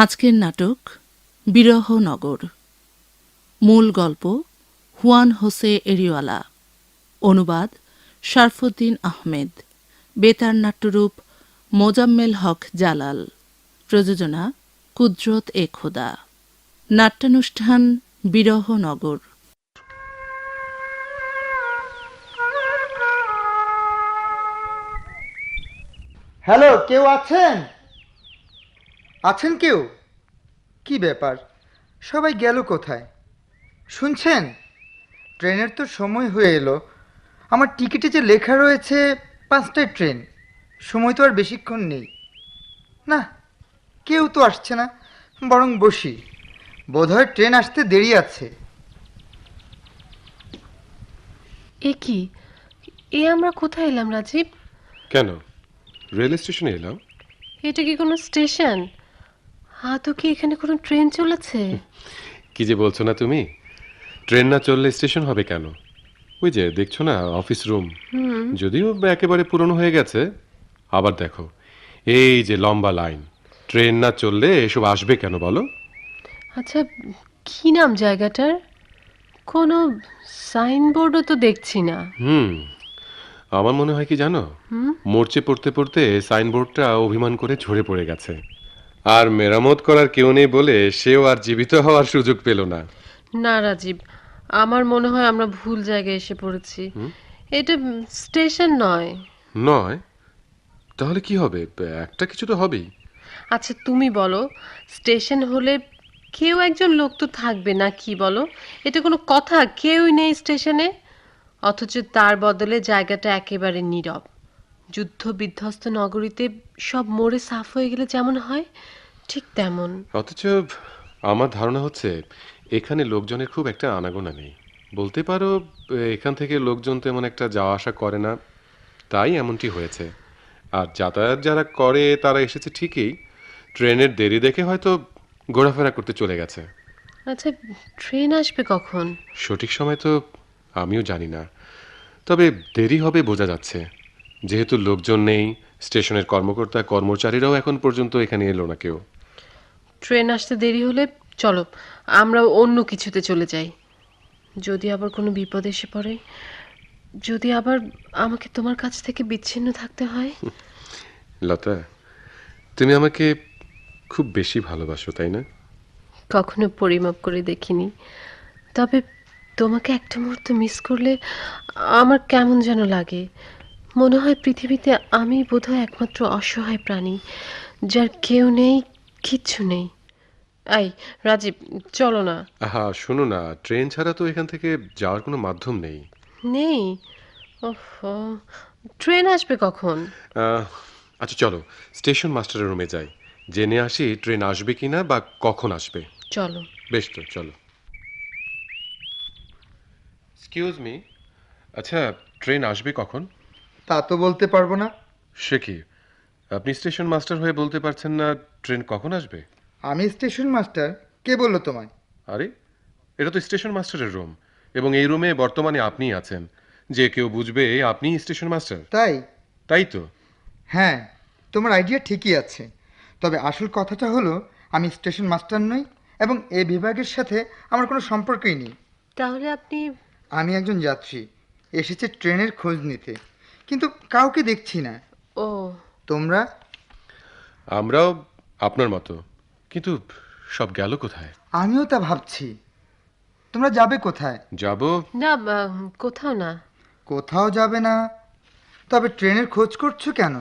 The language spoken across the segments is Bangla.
আজকের নাটক বিরহনগর। মূল গল্প হুয়ান হোসে এরিওয়ালা। অনুবাদ শরফুদ্দীন আহমেদ। বেতার নাট্যরূপ মোজাম্মেল হক জালাল। প্রযোজনা কুদরত এ খোদা। নাট্যানুষ্ঠান বিরহনগর। হ্যালো, কেউ আছেন? আছেন কেউ? কি ব্যাপার, সবাই গেল কোথায়? শুনছেন? ট্রেনের তো সময় হয়ে এলো। আমার টিকিটে যে লেখা রয়েছে 5টায় ট্রেন, সময় তো আর বেশিক্ষণ নেই। না, কেউ তো আসছে না। বরং বসি, বোধহয় ট্রেন আসতে দেরি আছে। এ কি, আমরা কোথায় এলাম রাজীব? কেন, রেল স্টেশনে এলাম। এটা কি কোনো স্টেশন? তো কি এখানে কোনো ট্রেন চলেছে? কি যে বলছো না তুমি, ট্রেন না চললে স্টেশন হবে কেন? ওই যে দেখছো না অফিস রুম, যদিও একেবারে পুরনো হয়ে গেছে। আবার দেখো, এই যে লম্বা লাইন, ট্রেন না চললে এসব আসবে কেন বলো? আচ্ছা, কি নাম জায়গাটার? কোনো সাইনবোর্ডও তো দেখছি না। আমার মনে হয় কি জানো, মরচে পড়তে পড়তে সাইনবোর্ডটা অভিমান করে ঝরে পড়ে গেছে, আর মেরামত করার কেউ নেই বলে সেও আর জীবিত হওয়ার সুযোগ পেল না। না রাজীব, আমার মনে হয় আমরা ভুল জায়গায় এসে পড়েছি। এটা স্টেশন নয়। নয়? তাহলে কি হবে? একটা কিছু তো হবেই। আচ্ছা তুমি বলো, স্টেশন হলে কেউ একজন লোক তো থাকবে না, কি বলো? এটা কোনো কথা? কেউই নেই স্টেশনে, অথচ তার বদলে জায়গাটা একেবারে নীরব। যুদ্ধ বিধ্বস্ত নগরীতে সব মরে সাফ হয়ে গেলে যেমন হয়, ঠিক তেমন। অথচ আমার ধারণা হচ্ছে এখানে লোকজনের খুব একটা আনাগোনা নেই। বলতে পারো এখান থেকে লোকজন তেমন একটা যাওয়া আসা করে না, তাই এমনটি হয়েছে। আর যাতায়াত যারা করে তারা এসেছে ঠিকই, ট্রেনের দেরি দেখে হয়তো ঘোরাফেরা করতে চলে গেছে। আচ্ছা, ট্রেন আসবে কখন? সঠিক সময় তো আমিও জানি না, তবে দেরি হবে বোঝা যাচ্ছে। যেহেতু লোকজন নেই, স্টেশনের কর্মকর্তা কর্মচারীরাও এখন পর্যন্ত এখানে এলো না কেউ। ট্রেন আসতে দেরি হলে চলো আমরা অন্য কিছুতে চলে যাই। যদি আবার কোনো বিপদ এসে পড়ে, যদি আবার আমাকে তোমার কাছ থেকে বিচ্ছিন্ন থাকতে হয়। লতা, তুমি আমাকে খুব বেশি ভালোবাসো, তাই না? কখনো পরিমাপ করে দেখিনি, তবে তোমাকে একটা মুহূর্ত মিস করলে আমার কেমন যেন লাগে। মনে হয় পৃথিবীতে আমি বোধহয় একমাত্র অসহায় প্রাণী, যার কেউ নেই, কিচ্ছু নেই। আই রাজীব, চলো না। আহা শোনো না, ট্রেন ছাড়া তো এখান থেকে যাওয়ার কোনো মাধ্যম নেই। নেই? ওহ, ট্রেন আসবে কখন? আহ, আচ্ছা চলো স্টেশন মাস্টারের রুমে যাই, জেনে আসি ট্রেন আসবে কিনা বা কখন আসবে। চলো। বেশ, তো চলো। এক্সকিউজ মি, আচ্ছা ট্রেন আসবে কখন? তা তো বলতে পারবো না। সে কি, আপনি স্টেশন মাস্টার হয়ে বলতে পারছেন না ট্রেন কখন আসবে? আমি স্টেশন মাস্টার? কে বললো তোমায়? আরে, এটা তো স্টেশন মাস্টারের রুম, এবং এই রুমে বর্তমানে আপনিই আছেন। যে কেউ বুঝবে আপনিই স্টেশন মাস্টার। তাই? তাই তো। হ্যাঁ, তোমার আইডিয়া ঠিকই আছে। তবে আসল কথাটা হলো, আমি স্টেশন মাস্টার নই, এবং এ বিভাগের সাথে আমার কোনো সম্পর্কই নেই। তাহলে আপনি? আমি একজন যাত্রী, এসেছে ট্রেনের খোঁজ নিতে, কিন্তু কাউকে দেখছি না। ও, তোমরা? আমরাও আপনার মতো, কিন্তু সব গেল কোথায়? আমিও তা ভাবছি। তোমরা যাবে কোথায়? যাব? না, কোথাও না। কোথাও যাবে না? তবে ট্রেনের খোঁজ করছো কেন?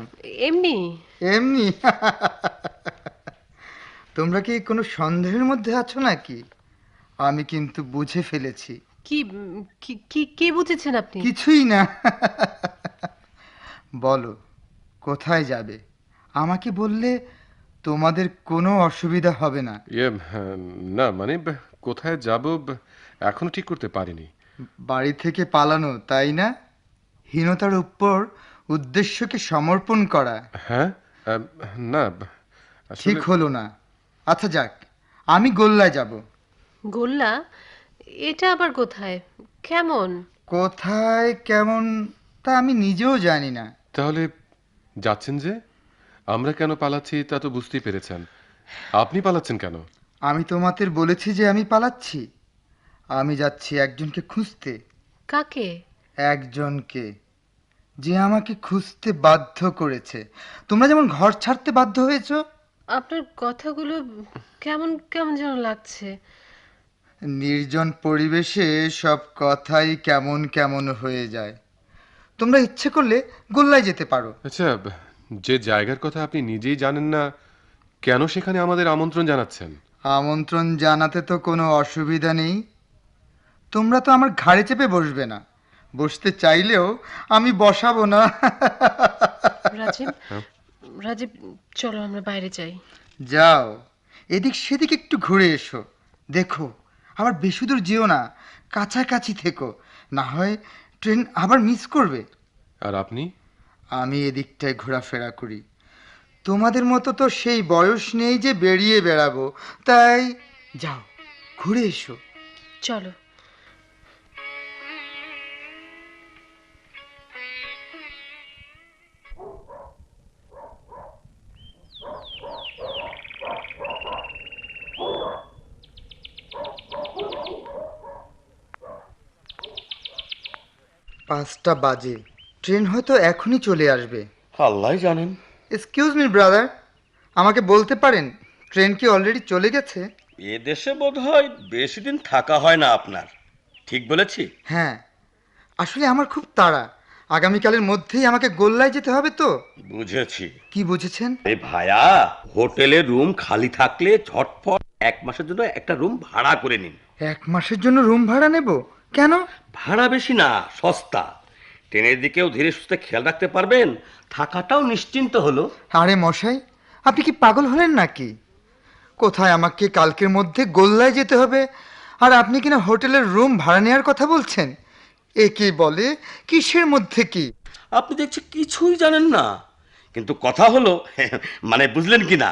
এমনি। এমনি? তোমরা কি কোনো সন্দেহের মধ্যে আছো নাকি? আমি কিন্তু বুঝে ফেলেছি। কি কি কি কি বুঝেছেন আপনি? কিছুই না। বলো, কোথায় যাবে? আমাকে বললে তোমাদের কোনো অসুবিধা হবে না। হ্যাঁ, না মানে কোথায় যাব এখনো ঠিক করতে পারিনি। বাড়ি থেকে পালানো, তাই না? হীনতার উপর উদ্দেশ্যকে সমর্পণ করা। হ্যাঁ, না ঠিক আসলে হলো না। আচ্ছা যাক, আমি গোল্লায় যাব। গোল্লা? এটা আবার কোথায়, কেমন? কোথায় কেমন তা আমি নিজেও জানি না। তাহলে যাচ্ছেন যে? আমরা কেন পালাচ্ছি তা তো বুঝতেই পেরেছেন। আপনি পালাচ্ছেন কেন? আমি তোমাদের বলেছি যে আমি পালাচ্ছি। আমি যাচ্ছি একজনকে খুঁজতে। কাকে? একজনকে, যে আমাকে খুঁজতে বাধ্য করেছে। তোমরা যেমন ঘর ছাড়তে বাধ্য হয়েছো। আপনার কথাগুলো কেমন কেমন যেন লাগছে। নির্জন পরিবেশে সব কথাই কেমন কেমন হয়ে যায়। তোমরা ইচ্ছে করলে গোল্লায় যেতে পারো। আচ্ছা, যে জায়গার কথা আপনি নিজেই জানেন না, কেন সেখানে আমাদের আমন্ত্রণ জানাচ্ছেন? আমন্ত্রণ জানাতে তো কোনো অসুবিধা নেই। তোমরা তো আমার ঘাড়ে চেপে বসবে না। বসতে চাইলেও আমি বসাবো না। রাজীব, হ্যাঁ? রাজীব, চলো আমরা বাইরে যাই। যাও, এদিক সেদিক একটু ঘুরে এসো। দেখো, আবার বেশি দূর যেও না, কাছাকাছি থেকো। না হয় ট্রেন আবার মিস করবে। আর আপনি? আমি এদিকটায় ঘোরাফেরা করি। তোমাদের মতো তো সেই বয়স নেই যে বেরিয়ে বেড়াবো। তাই যাও, ঘুরে এসো। চলো। পাঁচটা বাজে, ট্রেন হয়তো এখনই চলে আসবে। আল্লাহ জানেন। এক্সকিউজ মি ব্রাদার, আমাকে বলতে পারেন ট্রেন কি অলরেডি চলে গেছে? এ দেশে বোধহয় বেশি দিন থাকা হয় না আপনার। ঠিক বলেছি? হ্যাঁ, আসলে আমার খুব তাড়া। আগামীকালের মধ্যেই আমাকে গোল্লায় যেতে হবে তো। বুঝেছি। কি বুঝেছেন? এই ভায়া, হোটেলে রুম খালি থাকলে ঝটফট 1 মাসের জন্য একটা রুম ভাড়া করে নিন। 1 মাসের জন্য রুম ভাড়া নেব? কেন? ভাড়া বেশি না, সস্তা। ট্রেনের দিকেও ধীরে সুস্থে খেয়াল রাখতে পারবেন, থাকাটাও নিশ্চিন্ত হলো। আরে মশাই, আপনি কি পাগল হলেন নাকি? কোথায় আমাকে কালকের মধ্যে গোল্লায় যেতে হবে, আর আপনি কিনা হোটেলের রুম ভাড়া নেওয়ার কথা বলছেন? এ কি বলে, কিসের মধ্যে কি? আপনি দেখছি কিছুই জানেন না। কিন্তু কথা হলো, মানে বুঝলেন কি না,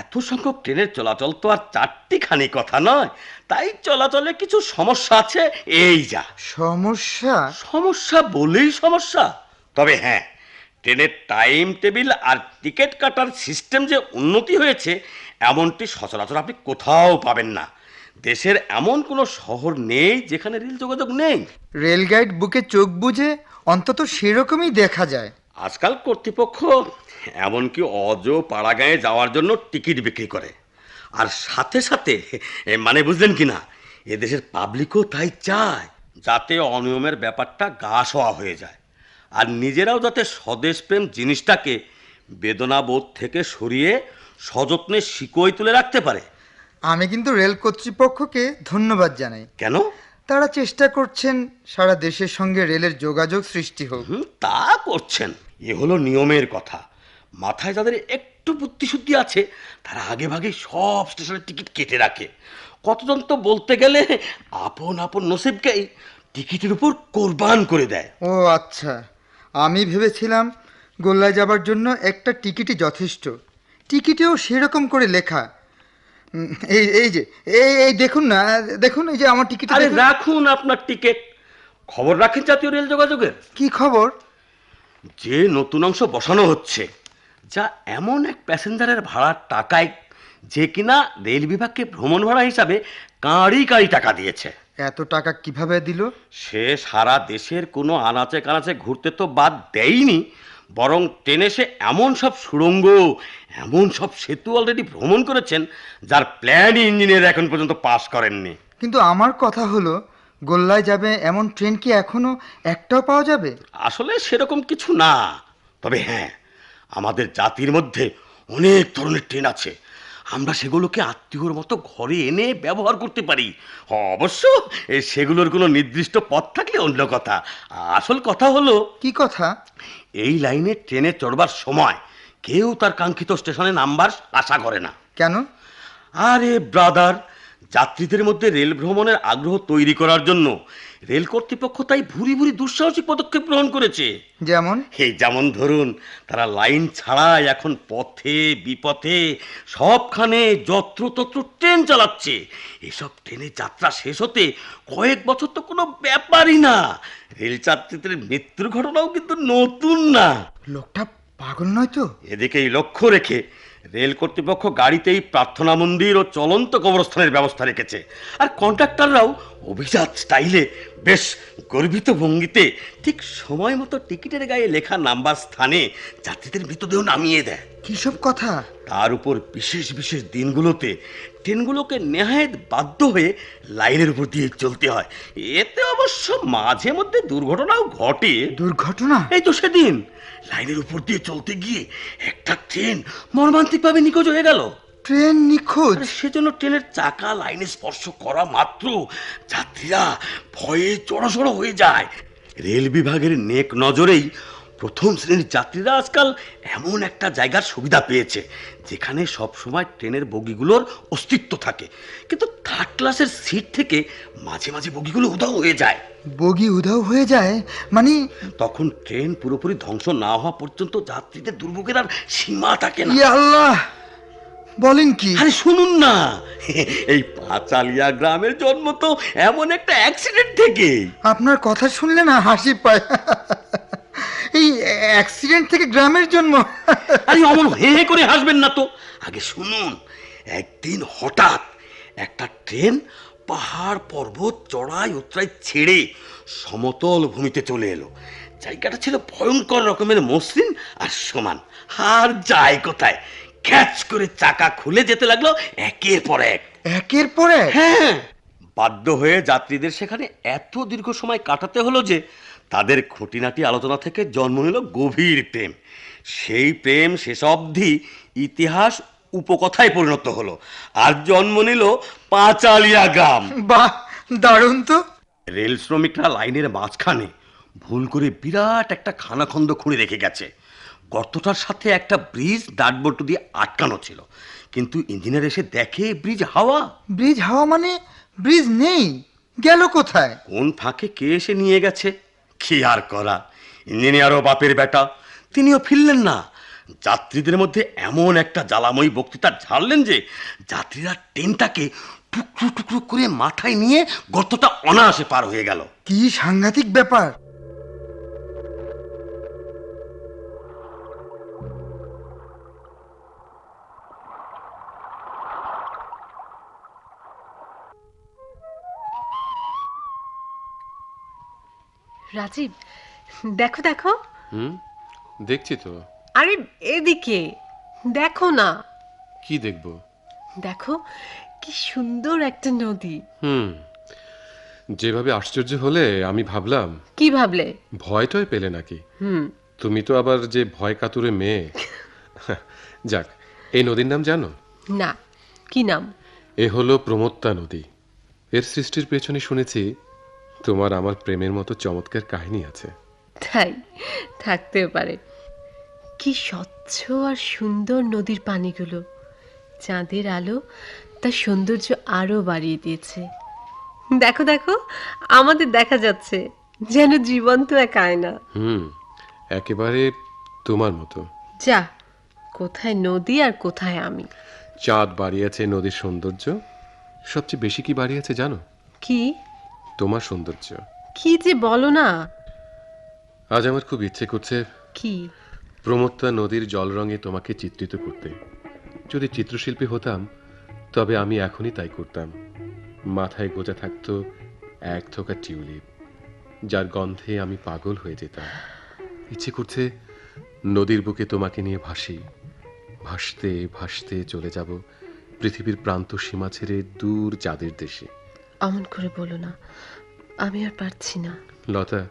এত সংখ্যক ট্রেনের চলাচল তো আর চারটিখানি কথা নয়। তাই চলাচলে কিছু সমস্যা আছে, এই যা। সমস্যা? সমস্যা বলেই সমস্যা। তবে হ্যাঁ, ট্রেনের টাইম টেবিল আর টিকিট কাটার সিস্টেম যে উন্নতি হয়েছে, এমনটি সচরাচর আপনি কোথাও পাবেন না। দেশের এমন কোনো শহর নেই যেখানে রেল যোগাযোগ নেই। রেল গাইড বুকে চোখ বুজে অন্তত সেরকমই দেখা যায়। আজকাল কর্তৃপক্ষ এমনকি অজ পাড়াগাঁয়ে যাওয়ার জন্য টিকিট বিক্রি করে। আর সাথে সাথে, মানে বুঝলেন কি না, এদেশের পাবলিকও তাই চায়, যাতে অনিয়মের ব্যাপারটা গা সওয়া হয়ে যায়। আর নিজেরাও যাতে স্বদেশপ্রেম জিনিসটাকে বেদনাবোধ থেকে সরিয়ে সযত্নে শিকই তুলে রাখতে পারে। আমি কিন্তু রেল কর্তৃপক্ষকে ধন্যবাদ জানাই। কেন? তারা চেষ্টা করছেন সারা দেশের সঙ্গে রেলের যোগাযোগ সৃষ্টি হোক। তা করছেন, এ হলো নিয়মের কথা। মাথায় যাদের একটু বুদ্ধিশুদ্ধি আছে, তারা আগে ভাগে সব স্টেশনের টিকিট কেটে রাখে। কতজন তো বলতে গেলে আপন আপন নসিবকেই টিকিটের উপর কোরবান করে দেয়। ও আচ্ছা, আমি ভেবেছিলাম গোল্লায় যাবার জন্য একটা টিকিটই যথেষ্ট। টিকিটেও সেরকম করে লেখা। এই এই যে এই দেখুন না, দেখুন এই যে আমার টিকিট। আরে রাখুন আপনার টিকিট। খবর রাখেন জাতীয় রেল যোগাযোগের? কি খবর? যে নতুন অংশ বসানো হচ্ছে, যা এমন এক প্যাসেঞ্জারের ভাড়ার টাকায়, যে কিনা রেল বিভাগকে ভ্রমণ ভাড়া হিসাবে কাঁড়ি কাঁড়ি টাকা দিয়েছে। এত টাকা কিভাবে দিল? সে সারা দেশের কোনো আনাচে কানাচে ঘুরতে তো বাদ দেয়নি, বরং ট্রেনে সে এমন সব সুড়ঙ্গ, এমন সব সেতু অলরেডি ভ্রমণ করেছেন, যার প্ল্যানই ইঞ্জিনিয়ার এখন পর্যন্ত পাস করেননি। কিন্তু আমার কথা হলো, গোল্লায় যাবে এমন ট্রেন কি এখনো একটাও পাওয়া যাবে? আসলে সেরকম কিছু না। তবে হ্যাঁ, আমাদের জাতির মধ্যে অনেক ধরনের ট্রেন আছে। আমরা সেগুলোকে আত্মীয়র মতো ঘরে এনে ব্যবহার করতে পারি। অবশ্য সেগুলোর কোনো নির্দিষ্ট পথ থাকলে অন্য কথা। আসল কথা হলো, কি কথা? এই লাইনে ট্রেনে চড়বার সময় কেউ তার কাঙ্ক্ষিত স্টেশনে নামবার আশা করে না। কেন? আরে ব্রাদার, যাত্রীদের মধ্যে রেল ভ্রমণের আগ্রহ তৈরি করার জন্য রেল কর্তৃপক্ষ তাই ভুরি ভুরি দুঃসাহসিক পদক্ষেপ গ্রহণ করেছে। যেমন? যেমন ধরুন, তারা লাইন ছাড়াই এখন পথে বিপথে সবখানে যত্রতত্র ট্রেন চালাচ্ছে। এসব ট্রেনে যাত্রা শেষ হতে কয়েক বছর তো কোনো ব্যাপারই না। রেল যাত্রীদের মৃত্যুর ঘটনাও কিন্তু নতুন না। লোকটা পাগল নয় তো? এদিকেই লক্ষ্য রেখে রেল কর্তৃপক্ষ গাড়িতেই প্রার্থনা মন্দির ও চলন্ত কবরস্থানের ব্যবস্থা রেখেছে, আর কন্ট্রাক্টররাও অভিজাত স্টাইলে বেশ গর্বিত ভঙ্গিতে ঠিক সময় মতো টিকিটের গায়ে লেখা নাম্বার স্থানে যাত্রীদের মৃতদেহ নামিয়ে দেয়। কি সব কথা! তার উপর বিশেষ বিশেষ দিনগুলোতে ট্রেনগুলোকে নেহায়েত বাধ্য হয়ে লাইনের উপর দিয়ে চলতে হয়। এতে অবশ্য মাঝে মধ্যে দুর্ঘটনাও ঘটে। দুর্ঘটনা? এই তো সেদিন লাইনের উপর দিয়ে চলতে গিয়ে একটা ট্রেন মর্মান্তিকভাবে নিখোঁজ হয়ে গেল। ট্রেন নিখোঁজ? আর সেজন্য ট্রেনের চাকা লাইনে স্পর্শ করা মাত্র যাত্রীরা ভয়ে জড়সড় হয়ে যায়। রেল বিভাগের নেক নজরেই প্রথম শ্রেণীর যাত্রীরা আজকাল এমন একটা জায়গার সুবিধা পেয়েছে যেখানে সব সময় ট্রেনের বগিগুলোর অস্তিত্ব থাকে, কিন্তু থার্ড ক্লাসের সিট থেকে মাঝে মাঝে বগিগুলো উধাও হয়ে যায়। বগি উধাও হয়ে যায় মানে? তখন ট্রেন পুরোপুরি ধ্বংস না হওয়া পর্যন্ত যাত্রীদের দুর্ভোগের আর সীমা থাকে না। ইয়া আল্লাহ, বলেন কি? আরে শুনুন না, এই পাঁচালিয়া গ্রামের জন্ম তো এমন একটা অ্যাক্সিডেন্ট থেকে। আপনার কথা শুনলে না হাসি পায়। এই অ্যাক্সিডেন্ট থেকে গ্রামের জন্ম? আরে অমন হে হে করে হাসবেন না তো, আগে শুনুন। একদিন হঠাৎ একটা ট্রেন পাহাড় পর্বত চড়াই উতরাই ছেড়ে সমতল ভূমিতে চলে এলো। জায়গাটা ছিল ভয়ঙ্কর রকমের মসৃণ আর সমান। আর যায় কোথায়, ক্যাচ করে চাকা খুলে যেতে লাগলো একের পর এক। একের পর এক? হ্যাঁ, বাধ্য হয়ে যাত্রীদের সেখানে এত দীর্ঘ সময় কাটাতে হলো যে তাদের খুঁটিনাটি আলোচনা থেকে জন্ম নিল গভীর প্রেম। সেই প্রেম শেষ অবধি ইতিহাস উপকথায় পরিণত হলো, আর জন্ম নিল পাঁচালিয়া গ্রাম। বাহ, দারুণ তো। রেল শ্রমিকরা লাইনের মাঝখানে ভুল করে বিরাট একটা খানাখন্দ খুঁড়ে রেখে গেছে। গর্তটার সাথে একটা ব্রিজ দাঁড়বল্টু দিয়ে আটকানো ছিল, কিন্তু ইঞ্জিনিয়ার এসে দেখে ব্রিজ হাওয়া। ব্রিজ হাওয়া মানে? ব্রিজ নেই, গেল কোথায়? কোন ফাঁকে কে এসে নিয়ে গেছে, কি আর করা। ইঞ্জিনিয়ারও বাপের বেটা, তিনিও ফিরলেন না। যাত্রীদের মধ্যে এমন একটা জ্বালাময়ী বক্তৃতা ঝাড়লেন যে যাত্রীরা ট্রেনটাকে টুকরো টুকরো করে মাথায় নিয়ে গর্তটা অনায়াসে পার হয়ে গেল। কি সাংঘাতিক ব্যাপার! রাজীব, দেখো দেখো। দেখছি তো। আরে এদিকে দেখো না। কি দেখবো? দেখো কি সুন্দর একটা নদী। যেভাবে আশ্চর্য হলে আমি ভাবলাম কি ভাবলে? ভয় টয় পেলে নাকি? তুমি তো আবার যে ভয় কাতুরে মেয়ে। যাক, এই নদীর নাম জানো? না, কি নাম? এ হলো প্রমত্তা নদী। এর সৃষ্টির পেছনে শুনেছি তোমার আমার প্রেমের মতো চমৎকার কাহিনী আছে। তাই থাকতেও পারে। কি স্বচ্ছ আর সুন্দর নদীর পানিগুলো। চাঁদের আলো তার সৌন্দর্য আরো বাড়িয়ে দিয়েছে। দেখো দেখো, আমাদের দেখা যাচ্ছে যেন জীবন্ত এক আয়না। একেবারে তোমার মতো। যা, কোথায় নদী আর কোথায় আমি। চাঁদ বাড়িয়েছে নদীর সৌন্দর্য, সবচেয়ে বেশি কি বাড়িয়েছে জানো? কি? তোমার সৌন্দর্য। কি যে বলো না। আজ আমার খুব ইচ্ছে করছে কি? প্রমত্তা নদীর জল রঙে তোমাকে চিত্রিত করতে। যদি চিত্রশিল্পী হতাম তবে আমি এখনই তাই করতাম। মাথায় গোজা থাকতো এক থোকা টিউলিপ, যার গন্ধে আমি পাগল হয়ে যেতাম। ইচ্ছে করছে নদীর বুকে তোমাকে নিয়ে ভাসি, ভাসতে ভাসতে চলে যাব পৃথিবীর প্রান্ত সীমা ছেড়ে দূর চাঁদের দেশে। অমন করে বলো না, আমি আর পারছি না। লতা,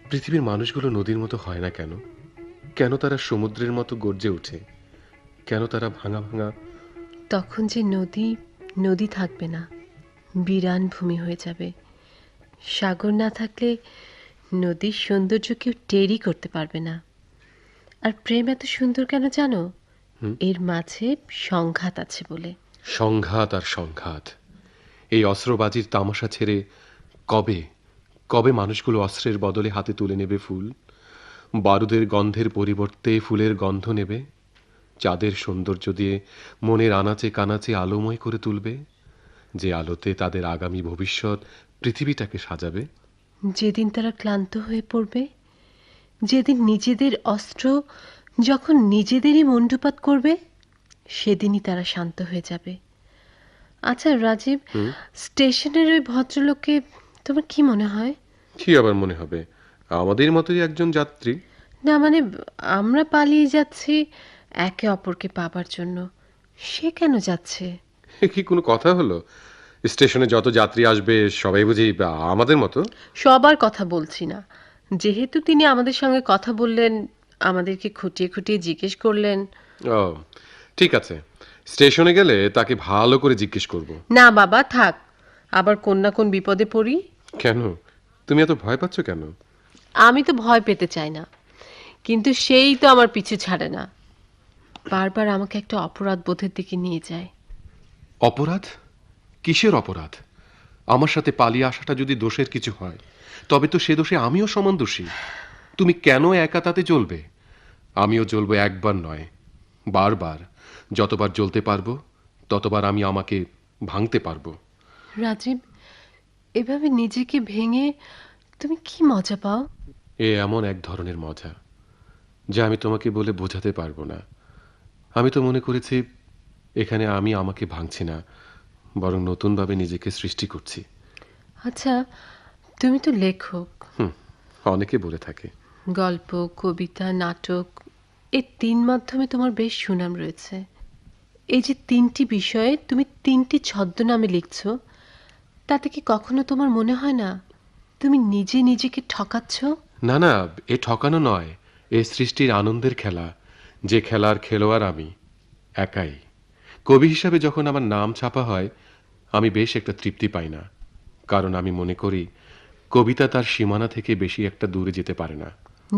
পৃথিবীর মানুষগুলো নদীর মতো হয় না কেন? কেন তারা সমুদ্রের মতো গর্জে ওঠে? কেন তারা ভাঙা ভাঙা? তখন যে নদী নদী থাকবে না, বিরান ভূমি হয়ে যাবে। সাগর না থাকলে নদীর সৌন্দর্য কেউ টেরই করতে পারবে না। আর প্রেম এত সুন্দর কেন জানো? এর মাঝে সংঘাত আছে বলে। সংঘাত আর সংঘাত, এই অস্ত্রবাজির তামাশা ছেড়ে কবে কবে মানুষগুলো অস্ত্রের বদলে হাতে তুলে নেবে ফুল? বারুদের গন্ধের পরিবর্তে ফুলের গন্ধ নেবে, চাঁদের সৌন্দর্য দিয়ে মনের আনাচে কানাচে আলোময় করে তুলবে, যে আলোতে তাদের আগামী ভবিষ্যৎ পৃথিবীটাকে সাজাবে। যেদিন তারা ক্লান্ত হয়ে পড়বে, যেদিন নিজেদের অস্ত্র যখন নিজেদেরই মুণ্ডুপাত করবে, সেদিনই তারা শান্ত হয়ে যাবে। আচ্ছা রাজীব, স্টেশনের ওই ভদ্রলোককে তোমার কি মনে হয়? কি আবার মনে হবে, আমাদের মতোই একজন যাত্রী। না মানে, আমরা পালিয়ে যাচ্ছি একে অপরকে পাবার জন্য, সে কেন যাচ্ছে? এ কি কোনো কথা হলো? স্টেশনে যত যাত্রী আসবে সবাই বুঝি আমাদের মতো? সবার কথা বলছি না, যেহেতু তিনি আমাদের সঙ্গে কথা বললেন, আমাদেরকে খুঁটিয়ে খুঁটিয়ে জিজ্ঞেস করলেন। ও, ঠিক আছে, স্টেশনে গেলে তাকে ভালো করে জিজ্ঞেস করব। না বাবা থাক, আবার কোন না কোন বিপদে পড়ি। কেন, তুমি এত ভয় পাচ্ছ কেন? আমি তো ভয় পেতে চাই না, কিন্তু সেই তো আমার পিছু ছাড়ে না, বারবার আমাকে একটা অপরাধ বোধের দিকে নিয়ে যায়। অপরাধ? কিসের অপরাধ? আমার সাথে পালিয়ে আসাটা যদি দোষের কিছু হয়, তবে তো সে দোষে আমিও সমান দোষী। তুমি কেন একা তাতে জ্বলবে? আমিও জ্বলবো, একবার নয়, বারবার। যতবার জ্বলতে পারবো ততবার আমি আমাকে ভাঙতে পারবো। রাজীব, এভাবে নিজেকে ভেঙে তুমি কি মজা পাও? এ এমন এক ধরনের মজা যা আমি তোমাকে বলে বোঝাতে পারবো না। আমি তো মনে করেছি এখানে আমি আমাকে ভাঙছি না, বরং নতুনভাবে নিজেকে সৃষ্টি করছি। আচ্ছা, তুমি তো লেখক, অনেকে বলে থাকে। গল্প, কবিতা, নাটক, এই তিন মাধ্যমে তোমার বেশ সুনাম রয়েছে। এই যে তিনটি বিষয়ে তুমি তিনটি ছদ্মনামে লিখছো, তাতে কি কখনো তোমার মনে হয় না তুমি নিজে নিজেকে ঠকাচ্ছ? না না, এ ঠকানো নয়, এ সৃষ্টির আনন্দের খেলা, যে খেলার খেলোয়াড় আমি একাই। কবি হিসাবে যখন আমার নাম ছাপা হয়, আমি বেশ একটা তৃপ্তি পাই না, কারণ আমি মনে করি কবিতা তার সীমানা থেকে বেশি একটা দূরে যেতে পারে না।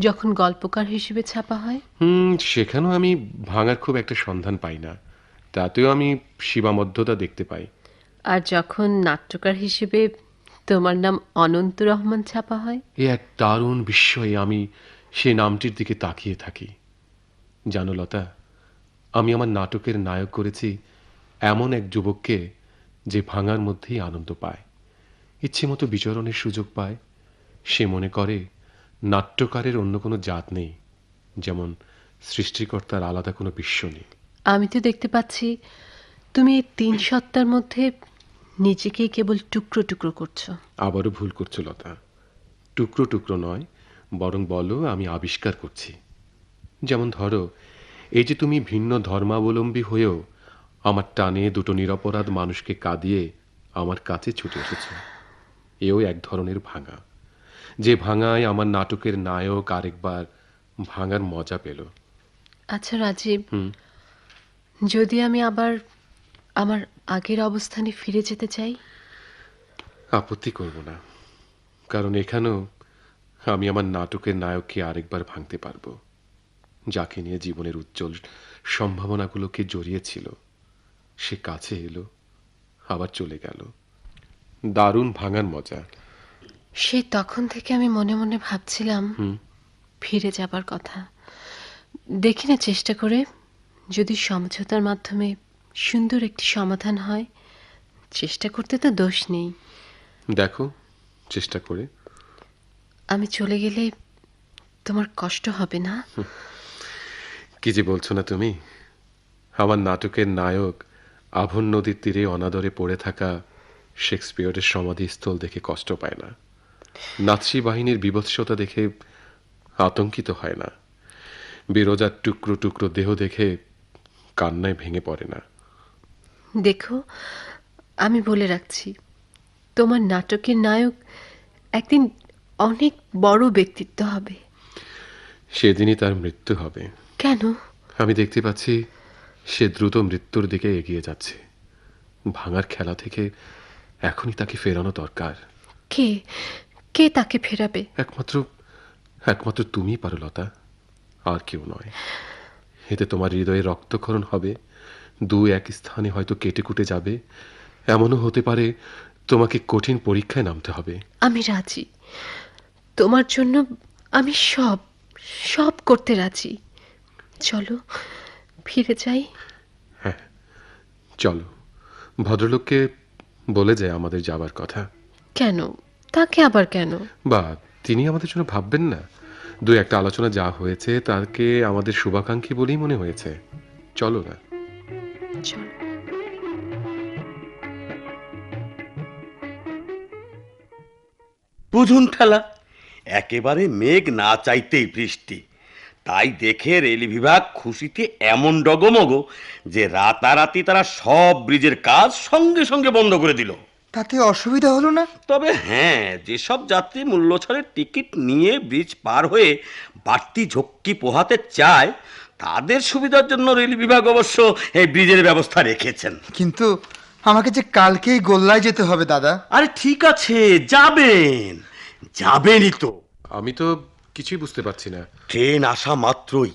যখন গল্পকার হিসেবে ছাপা হয়? সেখানেও আমি ভাঙার খুব একটা সন্ধান পাই না, তাতেও আমি সীমাবদ্ধতা দেখতে পাই। আর যখন নাট্যকার হিসেবে তোমার নাম অনন্ত রহমান ছাপা হয়? এ এক দারুণ বিস্ময়ে আমি সে নামটির দিকে তাকিয়ে থাকি। জানো লতা, আমি আমার নাটকের নায়ক করেছি এমন এক যুবককে যে ভাঙার মধ্যেই আনন্দ পায়, ইচ্ছে মতো বিচরণের সুযোগ পায়। সে মনে করে নাট্যকারের অন্য কোনো জাত নেই, যেমন সৃষ্টিকর্তার আলাদা কোনো বিশ্ব নেই। আমি তো দেখতে পাচ্ছি তুমি এই তিন সত্তার মধ্যে নিজেকেই কেবল টুকরো টুকরো করছো। আবারও ভুল করছো লতা, টুকরো টুকরো নয়, বরং বলো আমি আবিষ্কার করছি। যেমন ধরো, এই যে তুমি ভিন্ন ধর্মাবলম্বী হয়েও আমার টানে দুটো নিরপরাধ মানুষকে কাঁদিয়ে আমার কাছে ছুটে এসেছ, এও এক ধরনের ভাঙা, যে ভাঙায় আমার নাটকের নায়ক আরেকবার ভাঙার মজা পেল। আচ্ছা রাজীব, যদি আমি আবার আমার আগের অবস্থানে ফিরে যেতে চাই? আপত্তি করব না, কারণ এখানেও আমি আমার নাটকের নায়ককে আরেকবার ভাঙতে পারবো, যাকে নিয়ে জীবনের উজ্জ্বল সম্ভাবনাগুলোকে জড়িয়েছিল। সে কাছে এলো, আবার চলে গেল। দারুণ ভাঙার মজা। সে তখন থেকে আমি মনে মনে ভাবছিলাম ফিরে যাবার কথা। দেখি না চেষ্টা করে, যদি সমঝোতার মাধ্যমে সুন্দর একটি সমাধান হয়। চেষ্টা করতে তো দোষ নেই। দেখো, চেষ্টা করে। আমি চলে গেলে তোমার কষ্ট হবে না? কি যে বলছো না তুমি! আমার নাটকের নায়ক আভন নদীর তীরে অনাদরে পড়ে থাকা শেক্সপিয়রের সমাধিস্থল দেখে কষ্ট পায় না, নাৎসি বাহিনীর বীভৎসতা দেখে আতঙ্কিত হয় না, বিরজার টুকরো টুকরো দেহ দেখে কান্নায় ভেঙে পড়ে না। দেখো, আমি বলে রাখছি, তোমার নাটকের নায়ক একদিন অনেক বড় ব্যক্তিত্ব হবে। সেদিনই তার মৃত্যু হবে। কেন? আমি দেখতে পাচ্ছি সে দ্রুত মৃত্যুর দিকে এগিয়ে যাচ্ছে। ভাঙার খেলা থেকে এখনই তাকে ফেরানো দরকার। কে কে তাকে ফেরাবে? একমাত্র একমাত্র তুমিই পারো লতা, আর কেউ নয়। এতে তোমার হৃদয়ে রক্তক্ষরণ হবে, দু এক স্থানে হয়তো কেটে কুটে যাবে, এমনও হতে পারে তোমাকে কঠিন পরীক্ষায় নামতে হবে। আমি রাজি, তোমার জন্য আমি সব সব করতে রাজি। চলো ফিরে যাই। হ্যাঁ, চলো। ভদ্রলোককে বলে যায় আমাদের যাবার কথা। কেন? তাকে আবার কেন? বা তিনি আমাদের জন্য ভাববেন না? দু একটা আলোচনা যা হয়েছে তাকে আমাদের শুভাকাঙ্ক্ষী বলেই মনে হয়েছে। চলো না। চল। বুঝুন ঠেলা, একেবারে মেঘ না চাইতেই বৃষ্টি। তাই দেখে রেল বিভাগ খুশিতে এমন ডগমগ যে রাতারাতি তারা সব ব্রিজের কাজ সঙ্গে সঙ্গে বন্ধ করে দিল। তাতে অসুবিধা হলো না? তবে হ্যাঁ, যেসব যাত্রী মূল্য ছাড়ের টিকিট নিয়ে ব্রিজ পার হয়ে বাড়তি ঝক্কি পোহাতে চায়, তাদের সুবিধার জন্য রেল বিভাগ অবশ্য এই ব্রিজের ব্যবস্থা রেখেছেন। কিন্তু আমাকে যে কালকেই গোল্লায় যেতে হবে দাদা। আরে ঠিক আছে, যাবেন, যাবেনই তো। আমি তো কিছুই বুঝতে পারছি না। ট্রেন আসা মাত্রই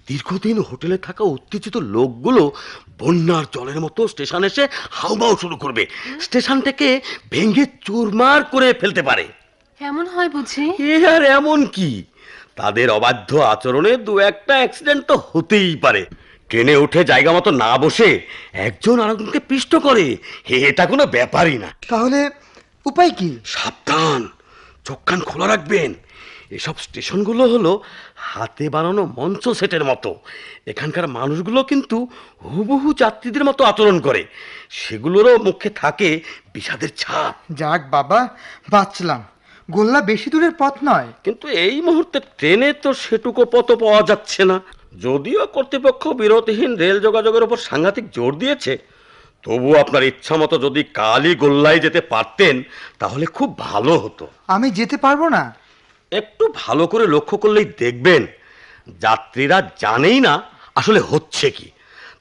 দীর্ঘদিন হোটেলে থাকা উত্তেজিত লোকগুলো বন্যার জলের মতো স্টেশন এসে হাউমাউ শুরু করবে। স্টেশনটাকে ভেঙে চুরমার করে ফেলতে পারে। এমন হয় বুঝি? এ আর এমন কি, তাদের অবাধ্য আচরণে দু একটা অ্যাক্সিডেন্ট তো হতেই পারে। ট্রেনে উঠে জায়গা মতো না বসে একজন আরেকজনকে পিষ্ট করে, এটা কোনো ব্যাপারই না। তাহলে উপায় কি? সাবধান, চোখ কান খোলা রাখবেন। এসব স্টেশনগুলো হলো হাতে বানানো মঞ্চ সেটের মতো। এখানকার মানুষগুলো কিন্তু হুবহু যাত্রীদের মতো আচরণ করে। সেগুলোরও মুখে থাকে বিষাদের ছাপ। যাক বাবা, বাঁচলাম। গোল্লা বেশি দূরের পথ নয়। কিন্তু এই মুহূর্তে ট্রেনে তো সেটুকু পথ পাওয়া যাচ্ছে না। যদিও কর্তৃপক্ষ বিরতিহীন রেল যোগাযোগের উপর সাংঘাতিক জোর দিয়েছে, তবু আপনার ইচ্ছা মতো যদি কালই গোল্লায় যেতে পারতেন তাহলে খুব ভালো হতো। আমি যেতে পারবো না? একটু ভালো করে লক্ষ্য করলেই দেখবেন যাত্রীরা জানেই না আসলে হচ্ছে কি।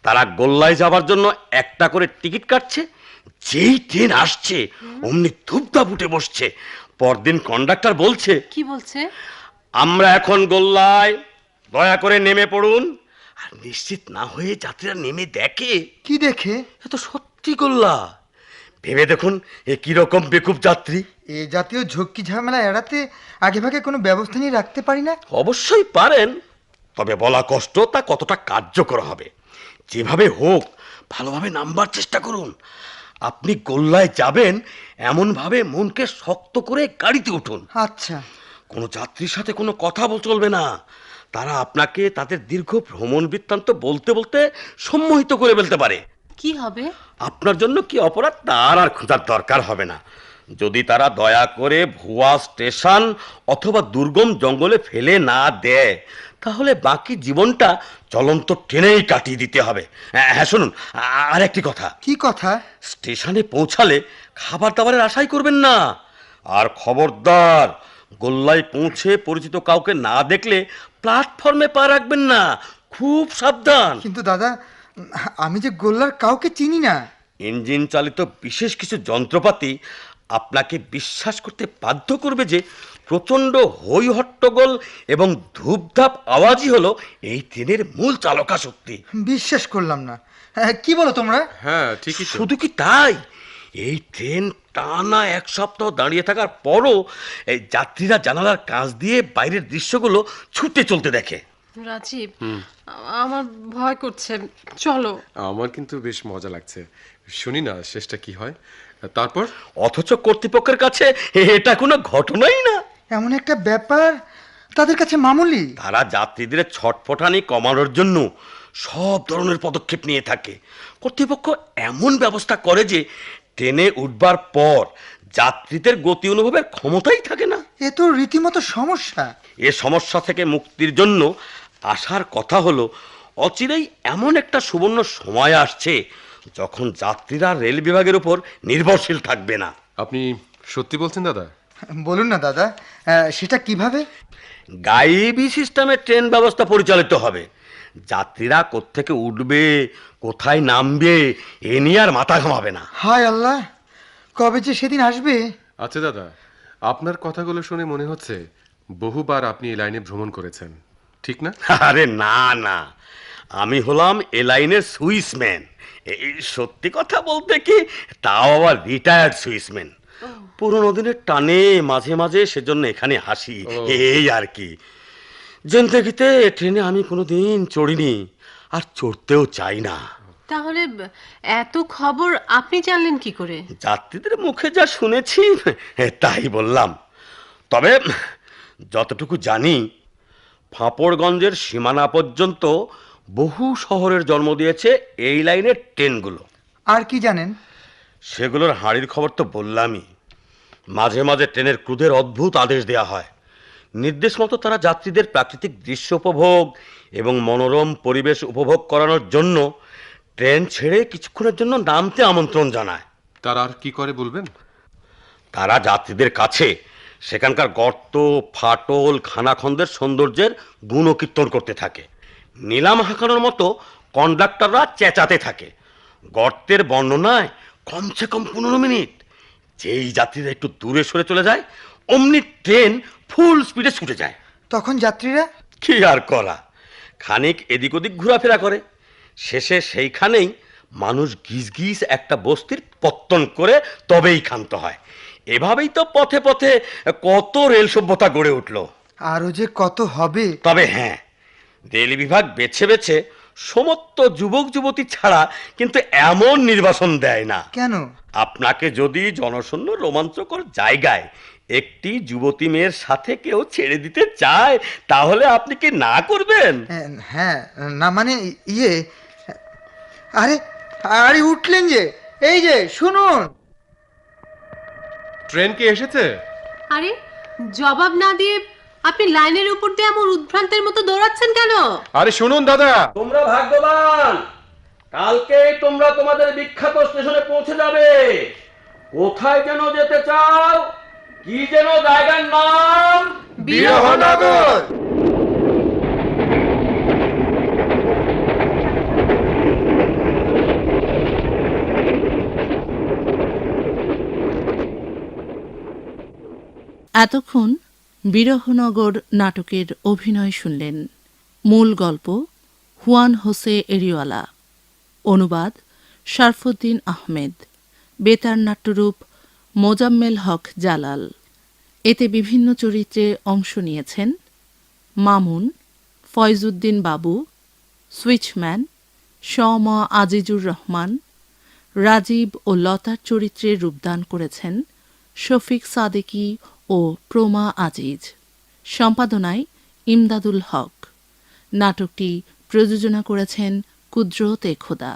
তারা গোল্লায় যাবার জন্য একটা করে টিকিট কাটছে, যেই ট্রেন আসছে অমনি ধূপধাপ উঠে বসছে। পরদিন কন্ডাক্টর বলছে, কি বলছে? আমরা এখন গোল্লায়, দয়া করে নেমে পড়ুন। আর নিশ্চিত না হয়ে যাত্রীরা নেমে দেখে, কি দেখে? এ তো সত্যি গোল্লা। ভেবে দেখুন এ কিরকম বেকুব যাত্রী। এ জাতীয় ঝক্কি ঝামেলা এড়াতে আগেভাগে কোনো ব্যবস্থা নিয়ে রাখতে পারি না? অবশ্যই পারেন, তবে বলা কষ্ট তা কতটা কার্যকর হবে। যেভাবে হোক ভালোভাবে নামবার চেষ্টা করুন। আপনি গোল্লায় যাবেন এমনভাবে মনকে শক্ত করে গাড়িতে উঠুন। আচ্ছা। কোনো যাত্রীর সাথে কোনো কথা চলবে না। তারা আপনাকে তাদের দীর্ঘ ভ্রমণ বৃত্তান্ত বলতে বলতে সম্মোহিত করে ফেলতে পারে। কি হবে? আপনার জন্য কি অপরাধ তার আর খোঁজার দরকার হবে না। যদি তারা দয়া করে ভুয়া স্টেশন অথবা দুর্গম জঙ্গলে ফেলে না দেয়, তাহলে বাকি জীবনটা চলন্ত ট্রেনেই কাটিয়ে দিতে হবে। হ্যাঁ শুনুন, আর একটি কথা। কি কথা? স্টেশনে পৌঁছালে খাবার দাবারের আশাই করবেন না। আর খবরদার, গোল্লায় পৌঁছে পরিচিত কাউকে না দেখলে প্ল্যাটফর্মে পা রাখবেন না। খুব সাবধান। কিন্তু দাদা, আমি যে গোল্লার কাউকে চিনি না। ইঞ্জিন চালিত বিশেষ কিছু যন্ত্রপাতি আপনাকে বিশ্বাস করতে বাধ্য করবে যে প্রচণ্ড হই হট্টগোল এবং ধূপধাপ আওয়াজই হলো এই ট্রেনের মূল চালকা শক্তি। বিশ্বাস করলাম না। কি বলো তোমরা? হ্যাঁ ঠিকই তো। শুধু কি তাই, এই ট্রেন টানা এক সপ্তাহ দাঁড়িয়ে থাকার পরও এই যাত্রীরা জানালার কাঁচ দিয়ে বাইরের দৃশ্যগুলো ছুটে চলতে দেখে। রাজীব, আমার ভয় করছে, চলো। আমার কিন্তু বেশ মজা লাগছে। শুনি না শেষটা কি হয়। তারপর অথচ কর্তৃপক্ষের কাছে এটা কোনো ঘটনাই না। এমন একটা ব্যাপার তাদের কাছে মামুলি। তারা যাত্রীদের ছটফটানি কমানোর জন্য সব ধরনের পদক্ষেপ নিয়ে থাকে। কর্তৃপক্ষ এমন ব্যবস্থা করে যে ট্রেনে উঠবার পর যাত্রীদের গতি অনুভবের ক্ষমতাই থাকে না। এ তো রীতিমতো সমস্যা। এ সমস্যা থেকে মুক্তির জন্য আসার কথা হলো অচিরেই এমন একটা সুবর্ণ সময় আসছে যখন যাত্রীরা রেল বিভাগের উপর নির্ভরশীল থাকবে না। আপনি সত্যি বলছেন দাদা? বলুন না দাদা, সেটা কিভাবে? গাইবি সিস্টেমে ট্রেন ব্যবস্থা পরিচালিত হবে। যাত্রীরা কোত্থেকে উঠবে, কোথায় নামবে, এ নিয়ে আর মাথা ঘামাবে না। হায় আল্লাহ, কবে যে সেদিন আসবে। আচ্ছা দাদা, আপনার কথাগুলো শুনে মনে হচ্ছে বহুবার আপনি এই লাইনে ভ্রমণ করেছেন, ঠিক না? আরে না না, আমি হলাম এ লাইনের সুইসম্যান। এই সত্যি কথা বলতে কি, তাও আবার রিটায়ার্ড সুইসম্যান। পুরোনো দিনের টানে মাঝে মাঝে সেজন্য এখানে হাসি, এই আর কি। জিন্দেগিতে ট্রেনে আমি কোনোদিন চড়িনি, আর চড়তেও চাই না। তাহলে এত খবর আপনি জানলেন কি করে? যাত্রীদের মুখে যা শুনেছি তাই বললাম। তবে যতটুকু জানি, ফাঁপড়গঞ্জের সীমানা পর্যন্ত বহু শহরের জন্ম দিয়েছে এই লাইনের ট্রেনগুলো। আর কি জানেন? সেগুলোর হাঁড়ির খবর তো বললামই। মাঝে মাঝে ট্রেনের ক্রুদের অদ্ভুত আদেশ দেওয়া হয়। নির্দেশ মতো তারা যাত্রীদের প্রাকৃতিক দৃশ্য উপভোগ এবং মনোরম পরিবেশ উপভোগ করানোর জন্য ট্রেন ছেড়ে কিছুক্ষণের জন্য নামতে আমন্ত্রণ জানায়। তারা আর কি করে বলবেন? তারা যাত্রীদের কাছে সেখানকার গর্ত, ফাটল, খানাখন্দের সৌন্দর্যের গুণকীর্তন করতে থাকে। নিলাম হাঁকানোর মতো কন্ডাক্টররা চেঁচাতে থাকে। গর্তের বর্ণনায় কমসে কম 15 মিনিট। যেই যাত্রীরা একটু দূরে সরে চলে যায়, অমনি ট্রেন ফুল স্পিডে ছুটে যায়। তখন যাত্রীরা? কি আর করা, খানিক এদিক ওদিক ঘোরাফেরা করে। শেষে সেইখানেই মানুষ গিজ গিজ একটা বস্তির পত্তন করে তবেই ক্ষান্ত হয়। এভাবেই তো পথে পথে কত রেল সভ্যতা গড়ে উঠল। আরও যে কত হবে। তবে হ্যাঁ, রেল বিভাগ বেছে বেছে সমস্ত যুবক যুবতী ছাড়া কিন্তু এমন নির্বাসন দেয় না। কেন? আপনাকে যদি জনশূন্য রোমাঞ্চকর জায়গায় একটি যুবতী মেয়ের সাথে কেউ ছেড়ে দিতে চায়, তাহলে আপনি কি না করবেন? হ্যাঁ, না মানে ইয়ে, আরে আরে উঠলেন যে, এই যে শুনুন। ট্রেন কি এসেছে? আরে জবাব না দিয়ে আপনি লাইনের উপর দিয়ে এমন উদ্ভ্রান্তের মতো দৌড়াচ্ছেন কেন? আরে শুনুন দাদা, তোমরা ভাগ্যবান, কালকে তোমরা তোমাদের বিখ্যাত স্টেশনে পৌঁছে যাবে। কোথায় যেন যেতে চাও? কি যেন জায়গার নাম? বিরহনগর। এতক্ষণ বিরহনগর নাটকের অভিনয় শুনলেন। মূল গল্প হুয়ান হোসে এরিওয়ালা, অনুবাদ শরফুদ্দীন আহমেদ, বেতার নাট্যরূপ মোজাম্মেল হক জালাল। এতে বিভিন্ন চরিত্রে অংশ নিয়েছেন মামুন, ফয়জুদ্দিন বাবু, সুইচম্যান, শ.ম. আজিজুর রহমান, রাজীব ও লতার চরিত্রে রূপদান করেছেন শফিক সাদেকী ও প্রমা আজিজ। সম্পাদনায় ইমদাদুল হক। নাটকটি প্রযোজনা করেছেন কুদরত-এ খোদা।